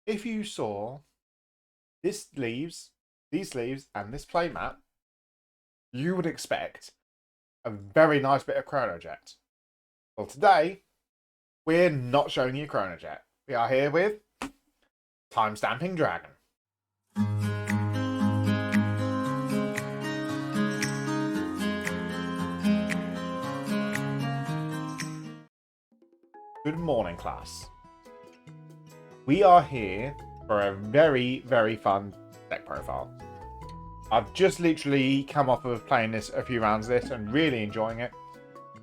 if you saw these sleeves, and this playmat, you would expect a very nice bit of Chronojet. Well, today, we're not showing you Chronojet. We are here with Time-Stamping Dragon. Good morning, class. We are here for a very, very fun deck profile. I've just literally come off of playing this a few rounds of this and really enjoying it.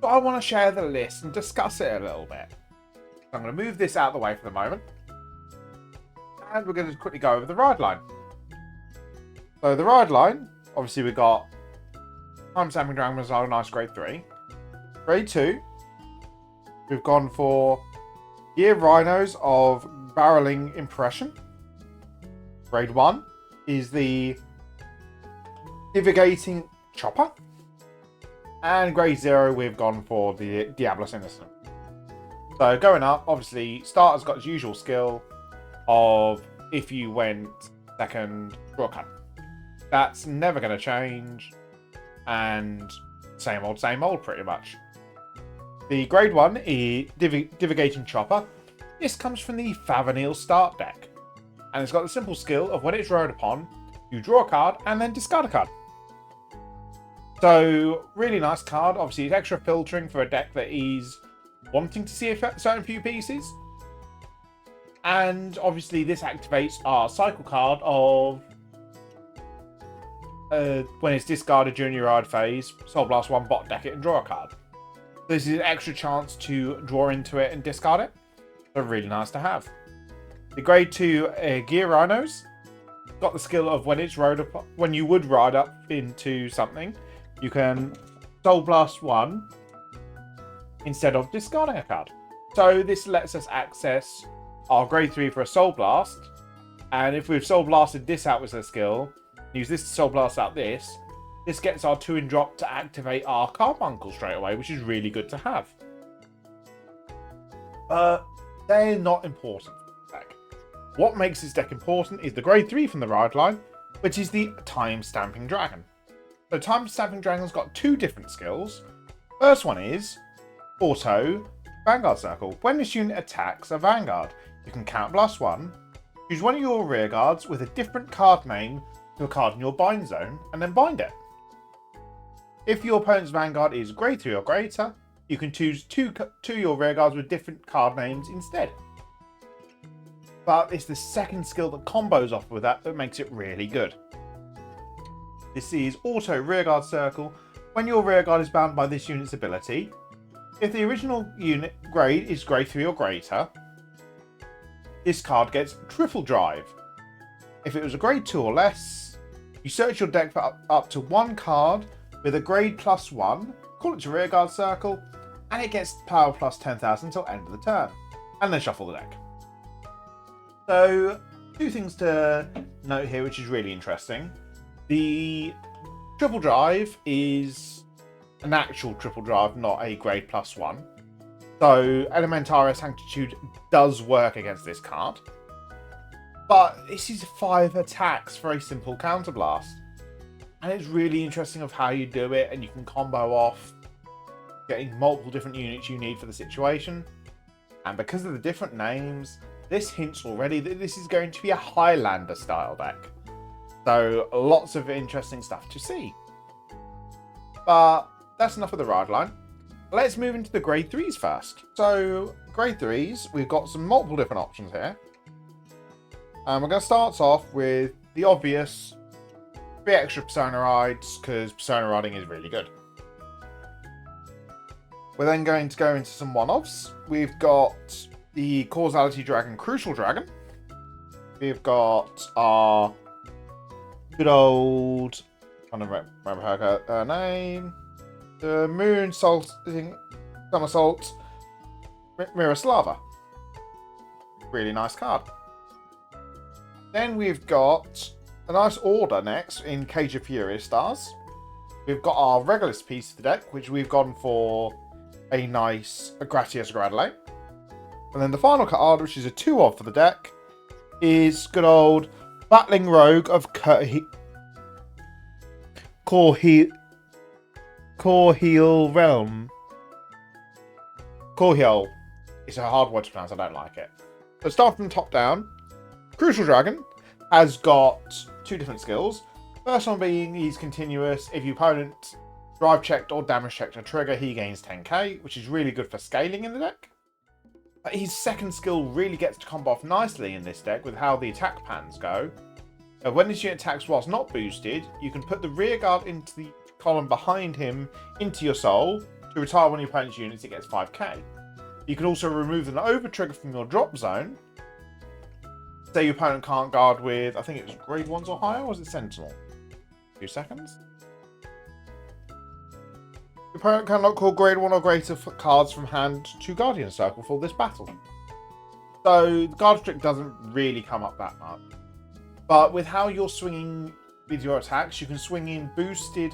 So I want to share the list and discuss it a little bit. So I'm going to move this out of the way for the moment. And we're going to quickly go over the ride line. So the ride line, obviously we've got Time-Stamping Dragon was our nice grade 3. Grade 2, we've gone for Gear Rhinos of Barreling Impression. Grade 1 is the Divigating Chopper. And grade 0, we've gone for the Diablos Innocent. So going up, obviously, starter's got his usual skill of if you went second, draw a card. That's never going to change. And same old pretty much. The grade 1 is Divigating Chopper. This comes from the Favanil start deck. And it's got the simple skill of when it's rode upon, you draw a card and then discard a card. So, really nice card. Obviously, it's extra filtering for a deck that is wanting to see a certain few pieces. And obviously, this activates our cycle card of when it's discarded during your ride phase, Soul Blast 1, bot deck it and draw a card. This is an extra chance to draw into it and discard it. So, really nice to have. The grade 2 Gear Rhinos got the skill of when it's rode up, when you would ride up into something, you can Soul Blast 1 instead of discarding a card. So this lets us access our grade 3 for a Soul Blast. And if we've Soul Blasted this out with a skill, use this to Soul Blast out this gets our 2 in drop to activate our Carbuncle straight away, which is really good to have. But they're not important for this deck. What makes this deck important is the grade 3 from the ride line, which is the Time-Stamping Dragon. So Time-Stamping Dragon's got 2 different skills. First one is Auto Vanguard Circle. When this unit attacks a Vanguard, you can Count Blast 1, choose one of your rear guards with a different card name to a card in your bind zone, and then bind it. If your opponent's Vanguard is grade 3 or greater, you can choose two of your rear guards with different card names instead. But it's the second skill that combos off with that makes it really good. This is Auto Rearguard Circle. When your rearguard is bound by this unit's ability, if the original unit grade is grade 3 or greater, this card gets Triple Drive. If it was a grade 2 or less, you search your deck for up to 1 card with a grade +1, call it to Rearguard Circle, and it gets power plus 10,000 until end of the turn, and then shuffle the deck. So, 2 things to note here, which is really interesting. The Triple Drive is an actual Triple Drive, not a grade +1. So, Elementaria Sanctitude does work against this card. But this is 5 attacks for a simple counterblast. And it's really interesting of how you do it, and you can combo off getting multiple different units you need for the situation. And because of the different names, this hints already that this is going to be a Highlander style deck. So lots of interesting stuff to see. But that's enough of the ride line. Let's move into the grade 3s first. So grade 3s, we've got some multiple different options here. And we're going to start off with the obvious 3 extra Persona rides, because Persona riding is really good. We're then going to go into some one-offs. We've got the Causality Dragon, Crucial Dragon. We've got our good old, I don't remember her name, the Moon Somersault Miroslava. Really nice card. Then we've got a nice order next in Cage of Furious Stars. We've got our Regulus piece of the deck, which we've gone for a nice Gratias Gradle. And then the final card, which is a 2-of for the deck, is good old Batlingrog of Corheal Realm. Corheal. It's a hard word to pronounce, I don't like it. So start from top down. Crucial Dragon has got 2 different skills. First one being he's continuous. If your opponent drive checked or damage checked a trigger, he gains 10k, which is really good for scaling in the deck. But his second skill really gets to combo off nicely in this deck with how the attack patterns go. When this unit attacks whilst not boosted, you can put the rear guard into the column behind him into your soul. To retire one of your opponent's units, it gets 5k. You can also remove an Overtrigger from your drop zone. Say your opponent can't guard with, I think it was grade 1s or higher, or was it Sentinel? 2 seconds. Your opponent cannot call grade 1 or greater cards from hand to Guardian Circle for this battle. So the guard trick doesn't really come up that much. But with how you're swinging with your attacks, you can swing in boosted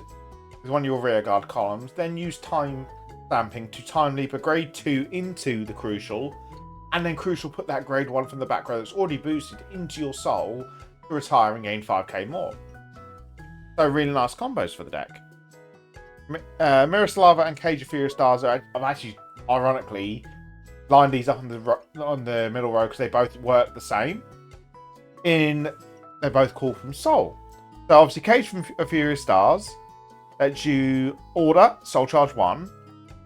with one of your rear guard columns, then use time stamping to time leap a grade 2 into the crucial, and then crucial put that grade 1 from the back row that's already boosted into your soul to retire and gain 5k more. So really nice combos for the deck. Miroslava and Cage of Furious Stars I've actually, ironically, lined these up on the middle row because they both work the same. They're both called from Soul. So obviously Cage of Furious Stars lets you order Soul Charge 1,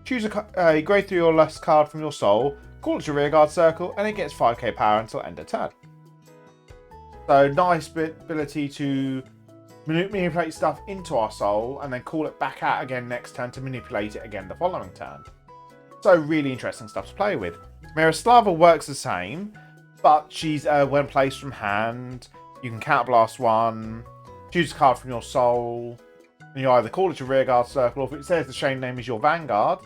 choose a grade 3 or less card from your Soul, call it your rearguard circle, and it gets 5k power until end of turn. So nice ability to manipulate stuff into our Soul and then call it back out again next turn to manipulate it again the following turn. So really interesting stuff to play with. Miroslava works the same, but she's when placed from hand, you can counterblast 1, choose a card from your Soul, and you either call it your rearguard circle, or if it says the chain name is your Vanguard,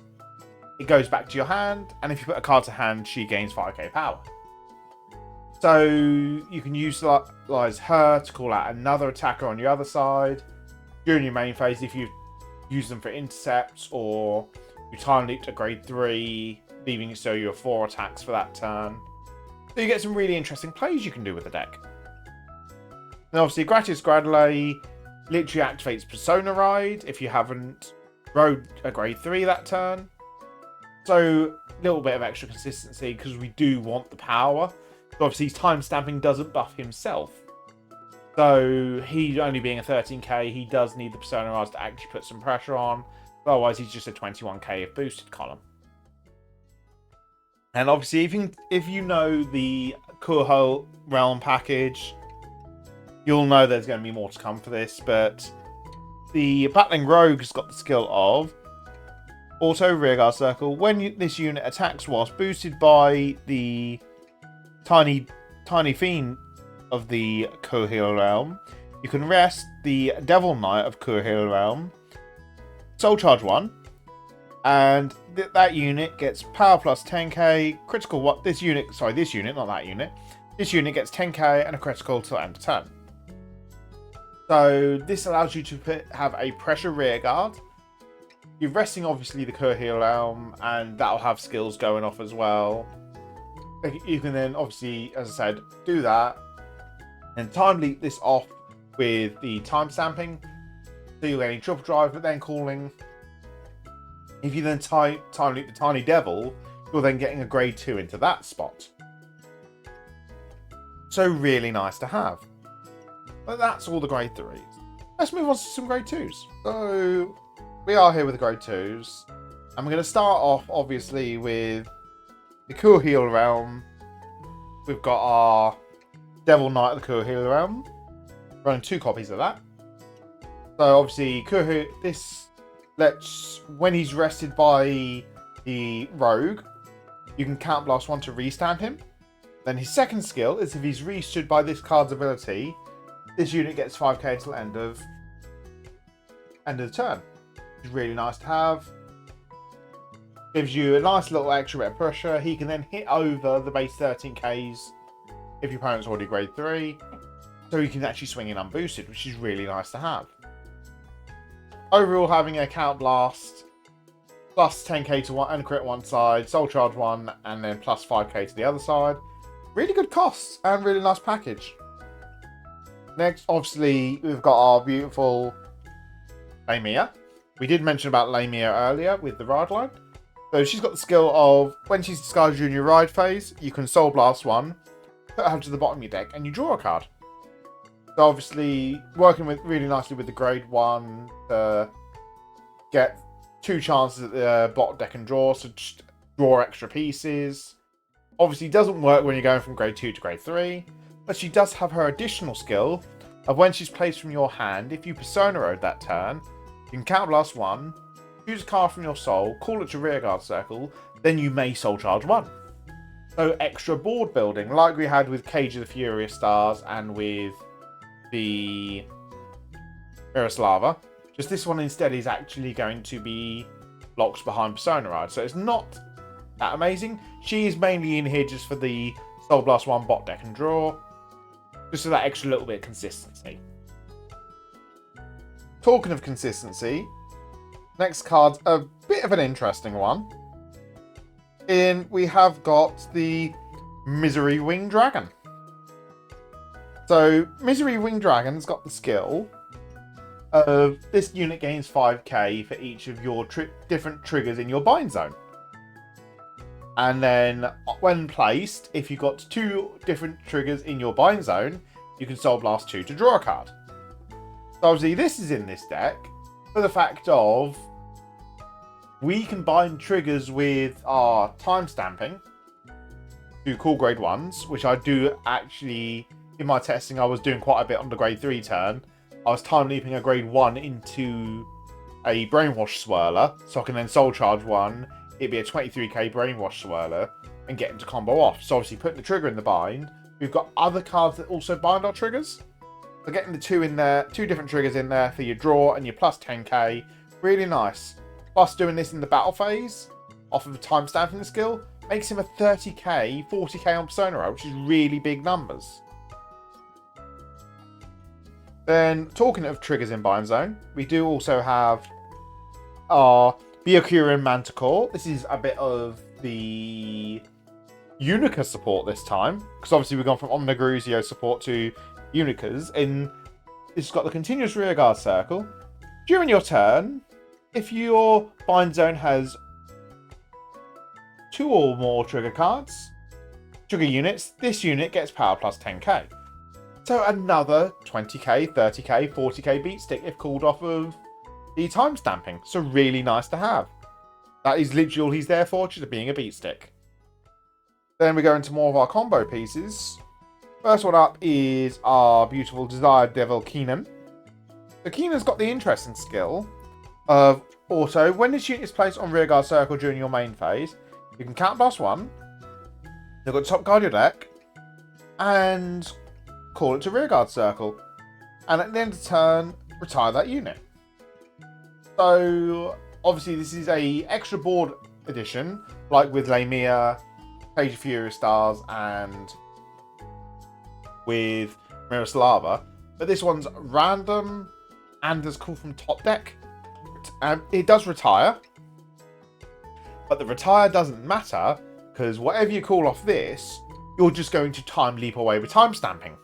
it goes back to your hand, and if you put a card to hand, she gains 5k power. So you can utilize her to call out another attacker on your other side during your main phase if you use them for intercepts, or you time leap to grade 3, leaving it so you have 4 attacks for that turn. So you get some really interesting plays you can do with the deck. And obviously Gratius Gradule literally activates Persona Ride if you haven't rode a grade 3 that turn. So a little bit of extra consistency because we do want the power. So obviously time stamping doesn't buff himself. So he only being a 13k, he does need the Persona Ride to actually put some pressure on. Otherwise he's just a 21k of boosted column. And obviously if you know the Corheal Realm package, you'll know there's going to be more to come for this, but the Batlingrog has got the skill of Auto Rearguard Circle. When this unit attacks whilst boosted by the tiny fiend of the Corheal Realm, you can rest the Devil Knight of Corheal Realm, Soul Charge 1, and that unit gets power plus 10k, critical this unit, not that unit. This unit gets 10k and a critical till end of turn. So this allows you to have a pressure rear guard. You're resting obviously the Corheal Realm, and that'll have skills going off as well. You can then obviously, as I said, do that and time leap this off with the time stamping. So you're getting triple drive, but then calling. If you then time leap the Tiny Devil, you're then getting a grade 2 into that spot. So really nice to have. But that's all the grade 3s. Let's move on to some grade 2s. So we are here with the grade 2s. And we're going to start off obviously with the Corheal Realm. We've got our Devil Knight of the Corheal Realm. Running 2 copies of that. So obviously this lets, when he's rested by the Rogue, you can counterblast 1 to restand him. Then his second skill is if he's restood by this card's ability, this unit gets 5k till end of the turn. Which is really nice to have. Gives you a nice little extra bit of pressure. He can then hit over the base 13ks if your opponent's already grade 3. So he can actually swing in unboosted, which is really nice to have. Overall, having a count blast plus 10k to one and crit one side, soul charge 1, and then plus 5k to the other side. really good costs and really nice package. Next, obviously, we've got our beautiful Lameir. We did mention about Lameir earlier with the ride line. So she's got the skill of, when she's discarded during your ride phase, you can Soul Blast one, put her to the bottom of your deck, and you draw a card. So obviously, working with really nicely with the grade 1 to get 2 chances at the bottom deck and draw, so just draw extra pieces. Obviously, doesn't work when you're going from grade 2 to grade 3, but she does have her additional skill of when she's placed from your hand, if you Persona Road that turn, you can Counterblast 1, choose a card from your soul, call it to rearguard circle, then you may soul charge 1. So extra board building, like we had with Cage of the Furious Stars and with the Miroslava. Just this one instead is actually going to be blocks behind Persona Ride. So it's not that amazing. She is mainly in here just for the Soul Blast 1 bot deck and draw. Just for that extra little bit of consistency. Talking of consistency, next card's a bit of an interesting one. We have got the Misery Winged Dragon. So, Misery Winged Dragon's got the skill of this unit gains 5k for each of your different triggers in your bind zone. And then, when placed, if you've got 2 different triggers in your bind zone, you can Soul Blast 2 to draw a card. So, obviously, this is in this deck for the fact of we can bind triggers with our time stamping to cool grade 1s, which I do actually, in my testing, I was doing quite a bit on the grade 3 turn. I was time leaping a grade 1 into a Brainwash Swirler, so I can then Soul Charge 1, it'd be a 23k Brainwash Swirler, and get into combo off. So obviously putting the trigger in the bind, we've got other cards that also bind our triggers. So getting the 2 in there, 2 different triggers in there for your draw and your plus 10k, really nice. Plus doing this in the battle phase, off of the time stamping skill, makes him a 30k, 40k on Persona Road, which is really big numbers. Then, talking of triggers in Bind Zone, we do also have our Byakuya Manticore. This is a bit of the Unica support this time, because obviously we've gone from Omnigruzio support to Unicas. And it's got the continuous rearguard circle. During your turn, if your Bind Zone has 2 or more trigger cards, trigger units, this unit gets power plus 10k. So another 20k, 30k, 40k beat stick if called off of the time stamping. So really nice to have. That is literally all he's there for, just being a beat stick. Then we go into more of our combo pieces. First one up is our beautiful Desired Devil Keenan. So Keenan's got the interesting skill of also, when this unit is placed on rearguard circle during your main phase, you can Counterblast 1, you've got top card your deck, and call it to rearguard circle. And at the end of the turn, retire that unit. So, obviously this is a extra board edition, like with Lameir, Cage of Furious Stars, and with Miroslava. But this one's random and does call from top deck. It does retire, but the retire doesn't matter because whatever you call off this, you're just going to time leap away with time stamping.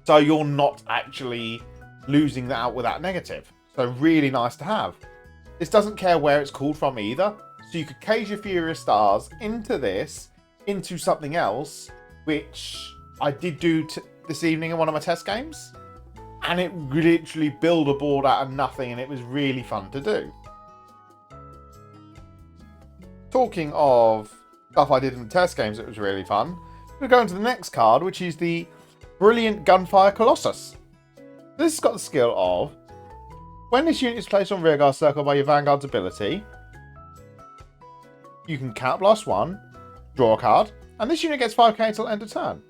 So you're not actually losing that out with that negative. So really nice to have. This doesn't care where it's called from either. So you could Cage your Furious Stars into this, into something else, which I did do this evening in one of my test games. And it literally built a board out of nothing, and it was really fun to do. Talking of stuff I did in the test games, it was really fun. We're going to the next card, which is the brilliant Gunfire Colossus. This has got the skill of, when this unit is placed on rearguard circle by your Vanguard's ability, you can Counterblast 1, draw a card, and this unit gets 5k until end of turn.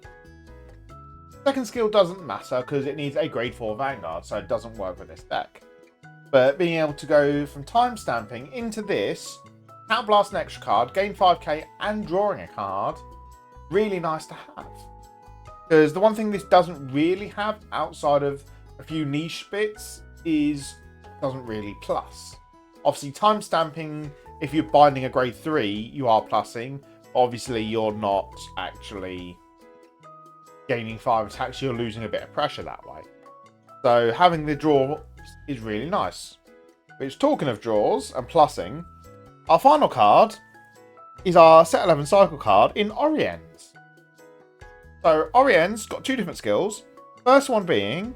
Second skill doesn't matter because it needs a grade 4 Vanguard, so it doesn't work with this deck. But being able to go from time stamping into this, Counterblast an extra card, gain 5k and drawing a card, really nice to have. Because the one thing this doesn't really have outside of a few niche bits is doesn't really plus. Obviously time stamping, if you're binding a grade 3, you are plussing, Obviously, you're not actually gaining 5 attacks, you're losing a bit of pressure that way. So having the draw is really nice. Which, talking of draws and plussing, our final card is our set 11 cycle card in Oriens. So Orien's got 2 different skills. First one being,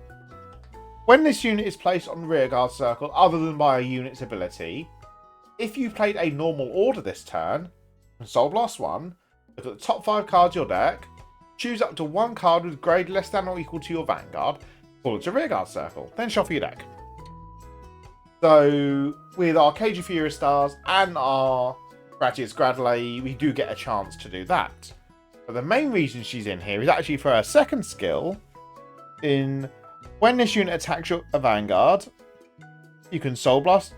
when this unit is placed on the rearguard circle other than by a unit's ability, if you played a normal order this turn, Soul Blast 1, look at the top 5 cards of your deck, choose up to 1 card with grade less than or equal to your Vanguard, pull it to rearguard circle, then shuffle your deck. So with our Cage of Fury Stars and our Gratius Gradley, we do get a chance to do that. But the main reason she's in here is actually for her second skill. In when this unit attacks a Vanguard, you can Soul Blast,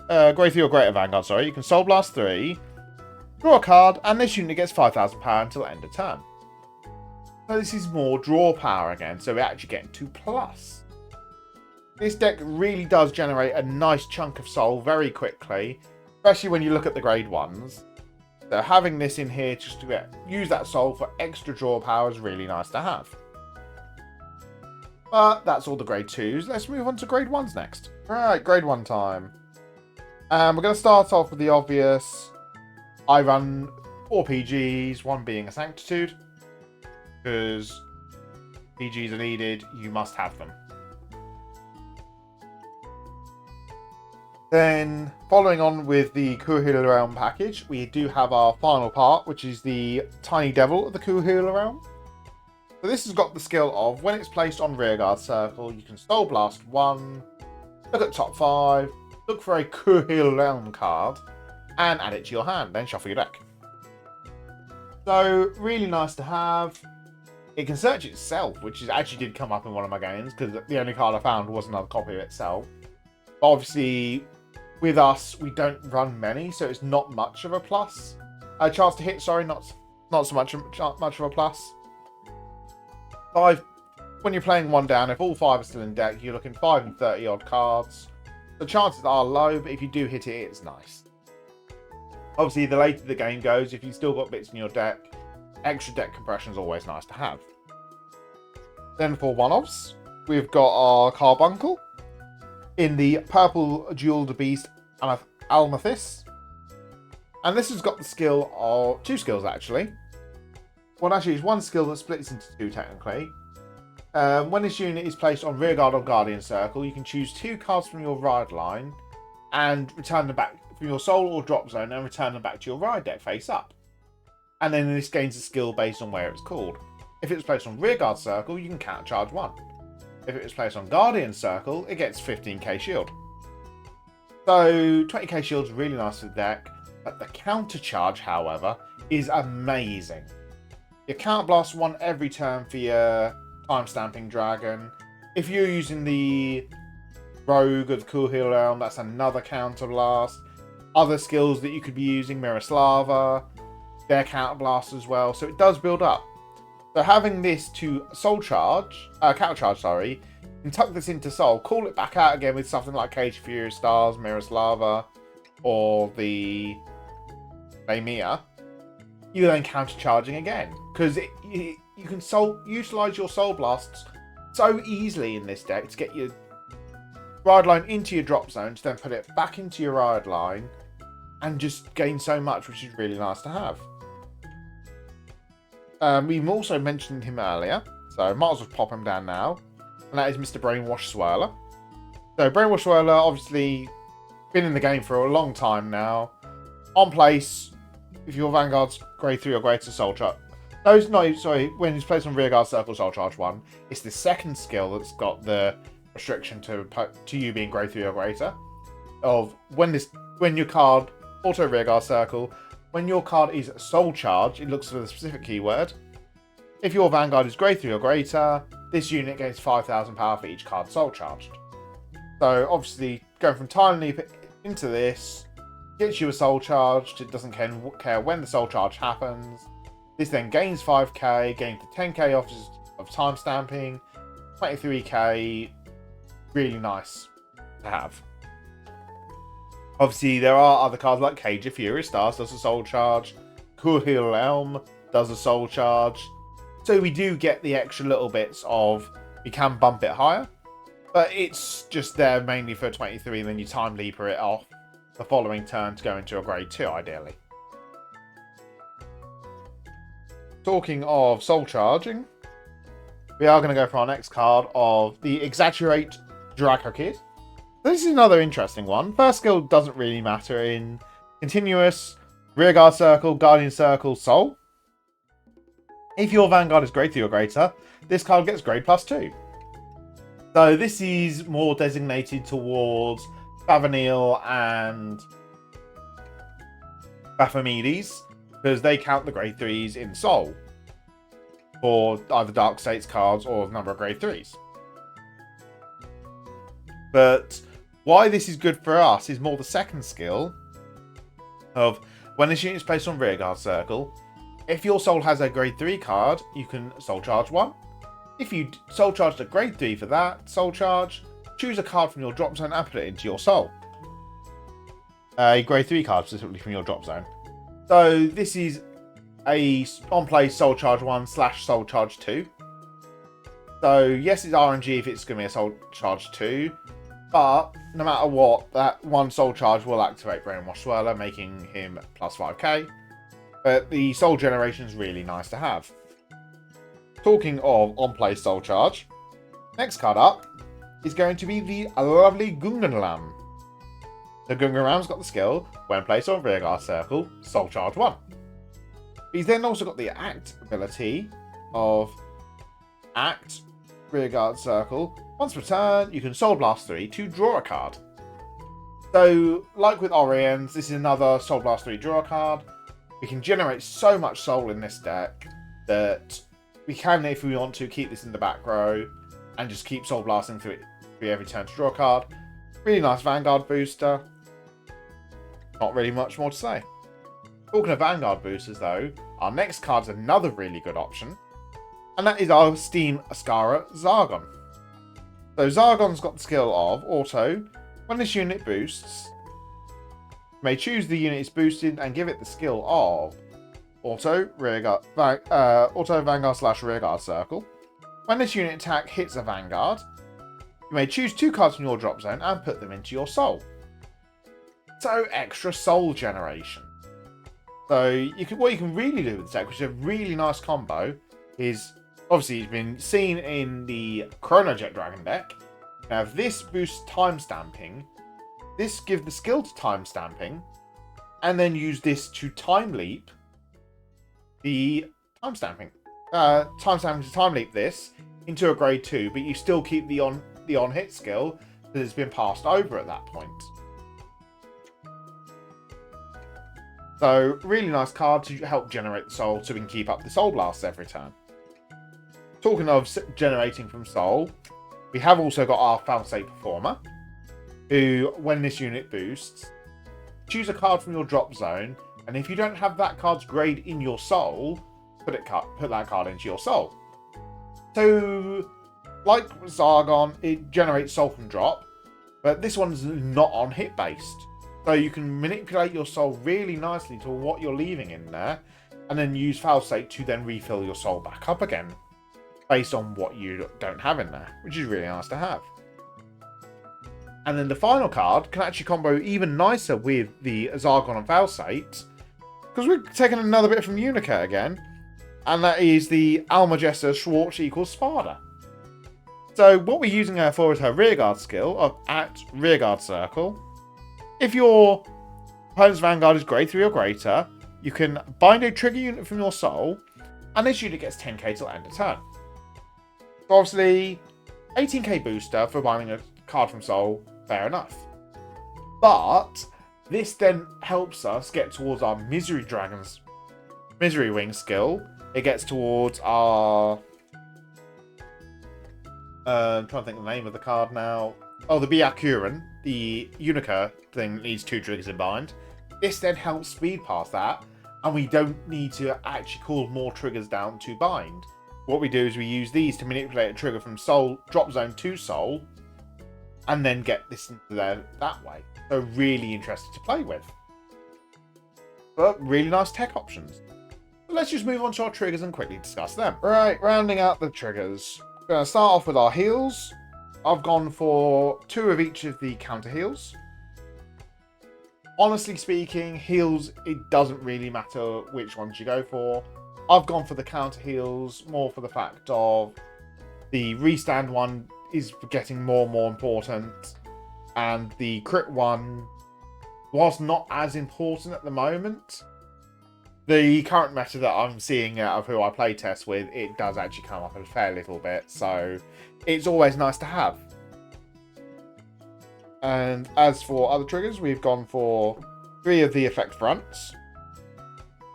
Grey 3 or Greater Vanguard, sorry, you can Soul Blast 3, draw a card, and this unit gets 5,000 power until end of turn. So this is more draw power again, so we're actually getting 2+. This deck really does generate a nice chunk of soul very quickly, especially when you look at the grade 1s. So having this in here just to use that soul for extra draw power is really nice to have. But that's all the grade 2s. Let's move on to grade 1s next. Alright, grade 1 time. We're going to start off with the obvious. I run 4 PGs, 1 being a Sanctitude. Because PGs are needed, you must have them. Then, following on with the Kuhila Realm package, we do have our final part, which is the Tiny Devil of the Kuhila Realm. So this has got the skill of, when it's placed on rearguard circle, you can Soul Blast 1, look at top 5, look for a Kuhila Realm card, and add it to your hand, then shuffle your deck. So, really nice to have. It can search itself, which actually did come up in one of my games, because the only card I found was another copy of itself. But obviously, with us, we don't run many, so it's not much of a plus. A chance to hit, sorry, not so much of a plus. 5, when you're playing 1 down, if all 5 are still in deck, you're looking 5 and 30 odd cards. The chances are low, but if you do hit it, it's nice. Obviously, the later the game goes, if you've still got bits in your deck, extra deck compression is always nice to have. Then for one-offs, we've got our Carbuncle in the purple Jeweled Beast Almathis. And this has got the skill of 2 skills actually. Well, actually, it's 1 skill that splits into 2 technically. When this unit is placed on rearguard or guardian circle, you can choose 2 cards from your ride line and return them back from your soul or drop zone and return them back to your ride deck face up. And then this gains a skill based on where it's called. If it's placed on rearguard circle, you can countercharge 1. If it is placed on guardian circle, it gets 15k shield. So 20k shield is really nice for the deck, but the countercharge, however, is amazing. You can't blast 1 every turn for your time stamping dragon. If you're using the rogue of the Kuhila Realm, that's another counter blast. Other skills that you could be using, Miroslava, their counter blast as well. So it does build up. So having this to countercharge, sorry, you can tuck this into soul, call it back out again with something like Cage of Fury Stars, Miroslava, or the Lameir. You're then countercharging again because you can utilize your soul blasts so easily in this deck to get your ride line into your drop zone, to then put it back into your ride line and just gain so much, which is really nice to have. We've also mentioned him earlier, so might as well pop him down now, and that is Mr. Brainwash Swirler. So Brainwash Swirler, obviously been in the game for a long time now. On place, if your Vanguard's grade 3 or greater, Soul Charge. When he's placed on rearguard circle, Soul Charge 1. It's the second skill that's got the restriction to you being grade 3 or greater. Of when your card auto rearguard circle, when your card is Soul Charge, it looks for the specific keyword. If your Vanguard is grade 3 or greater, this unit gains 5,000 power for each card Soul Charged. So obviously, going from Time Leap into this, gets you a Soul Charged. It doesn't care when the Soul Charge happens. This then gains 5k, gains the 10k of time stamping, 23k. Really nice to have. Obviously, there are other cards like Cage of Fury Stars does a Soul Charge, Kuhil Elm does a soul charge. So we do get the extra little bits of, we can bump it higher. But it's just there mainly for 23, and then you time leaper it off the following turn to go into a grade 2, ideally. Talking of soul charging, we are going to go for our next card of the Exaggerate Draco Kid. This is another interesting one. First skill doesn't really matter in Continuous, Rearguard Circle, Guardian Circle, Soul. If your Vanguard is grade 3 or greater, this card gets grade +2. So this is more designated towards Favanil and Baphomedes, because they count the grade 3s in Soul for either Dark States cards or the number of grade 3s. But why this is good for us is more the second skill of when this unit is placed on Rearguard Circle, if your Soul has a grade 3 card, you can Soul Charge 1. If you Soul Charged a grade 3 for that Soul Charge, choose a card from your drop zone and put it into your Soul. A grade 3 card specifically from your drop zone. So this is a on-play Soul Charge 1 / Soul Charge 2. So yes, it's RNG if it's going to be a Soul Charge 2. But no matter what, that one Soul Charge will activate Brainwash Swirler, making him +5k. But the Soul generation is really nice to have. Talking of on-play Soul Charge, next card up is going to be the lovely Gan Lam. The Gan Lam's got the skill, when placed on Rearguard Circle, Soul Charge 1. He's then also got the Act ability of Act, Rearguard Circle. Once per turn, you can Soul Blast 3 to draw a card. So, like with Oriens, this is another Soul Blast 3 draw a card. We can generate so much soul in this deck that we can, if we want to, keep this in the back row and just keep Soul Blasting through every turn to draw a card. Really nice Vanguard booster. Not really much more to say. Talking of Vanguard boosters though, our next card is another really good option. And that is our Steam Ascara Zargon. So Zargon's got the skill of Auto. When this unit boosts, you may choose the unit it's boosted and give it the skill of Auto Vanguard / Rearguard Circle. When this unit attack hits a Vanguard, you may choose 2 cards from your drop zone and put them into your Soul. So extra Soul generation. So what you can really do with this deck, which is a really nice combo, is obviously it's been seen in the Chrono Jet Dragon deck. Now if this boosts time stamping, this gives the skill to time stamping, and then use this to time leap the time stamping. Time stamping to time leap this into a grade 2, but you still keep the on hit skill that has been passed over at that point. So really nice card to help generate the soul so we can keep up the soul blasts every turn. Talking of generating from soul, we have also got our Falsate Performer, who when this unit boosts, choose a card from your drop zone, and if you don't have that card's grade in your soul, put that card into your soul. So, like Zargon, it generates soul from drop, but this one's not on hit based. So you can manipulate your soul really nicely to what you're leaving in there, and then use Falsate to then refill your soul back up again, based on what you don't have in there, which is really nice to have. And then the final card can actually combo even nicer with the Zargon and Falsate, because we're taking another bit from Unica again, and that is the Almaschwar Schwartz equals Sparda. So what we're using her for is her Rearguard skill of at Rearguard Circle. If your opponent's Vanguard is grade 3 or greater, you can bind a trigger unit from your soul, and this unit gets 10k till end of turn. So obviously, 18k booster for binding a card from soul, fair enough. But this then helps us get towards our Misery Wing skill. It gets towards our... I'm trying to think of the name of the card now. Oh, the Byakuran, the Unica thing that needs 2 triggers in bind. This then helps speed past that, and we don't need to actually call more triggers down to bind. What we do is we use these to manipulate a trigger from soul, drop zone to soul, and then get this into there that way. So really interested to play with. but really nice tech options. But let's just move on to our triggers and quickly discuss them. Right, rounding out the triggers. We're going to start off with our heals. I've gone for 2 of each of the counter heals. Honestly speaking, heals, it doesn't really matter which ones you go for. I've gone for the counter heals more for the fact of the restand one is getting more and more important, and the crit one, whilst not as important at the moment, the current meta that I'm seeing out of who I play test with, it does actually come up a fair little bit, so it's always nice to have. And as for other triggers, we've gone for 3 of the effect fronts,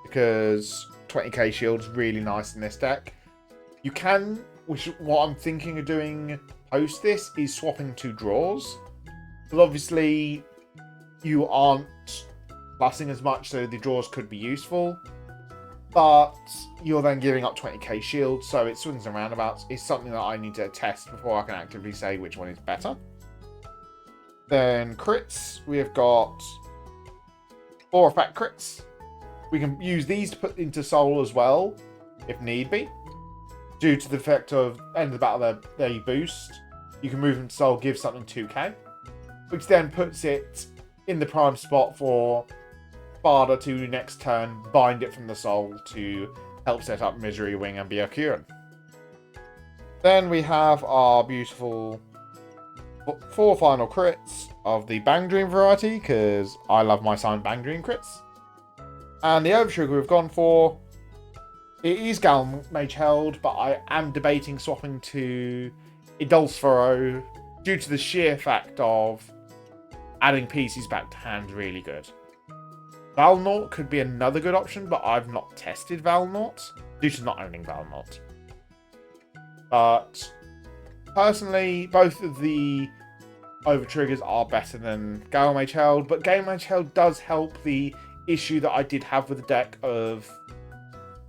because 20k shield's really nice in this deck. You can, which what I'm thinking of doing post this, is swapping to draws. But obviously, you aren't plussing as much, so the draws could be useful. But you're then giving up 20k shield, so it swings and roundabouts. It's something that I need to test before I can actively say which one is better. Then crits, we have got 4 effect crits. We can use these to put into soul as well, if need be. Due to the effect of end of the battle, they boost. You can move them to soul, give something 2k. Which then puts it in the prime spot for Barda to next turn bind it from the soul to help set up Misery Wing and be a Kieran. Then we have our beautiful 4 final crits of the Bang Dream variety, because I love my signed Bang Dream crits. And the Overtrier we've gone for, it is Gal Mage held, but I am debating swapping to Idolsfurrow due to the sheer fact of adding pieces back to hand really good. Valnort could be another good option, but I've not tested Valnort due to not owning Valnort. But personally, both of the Overtriggers are better than Gale Mage held, but Gale Mage held does help the issue that I did have with the deck of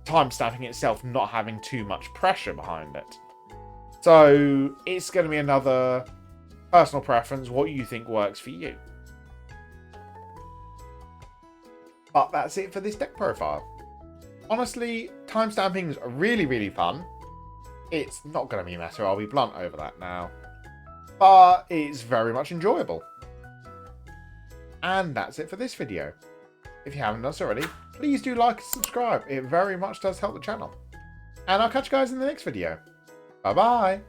timestamping itself not having too much pressure behind it. So it's going to be another personal preference, what you think works for you. But that's it for this deck profile. Honestly, timestamping is really, really fun. It's not going to be a meta, I'll be blunt over that now. But it's very much enjoyable. And that's it for this video. If you haven't done so already, please do like and subscribe. It very much does help the channel. And I'll catch you guys in the next video. Bye bye.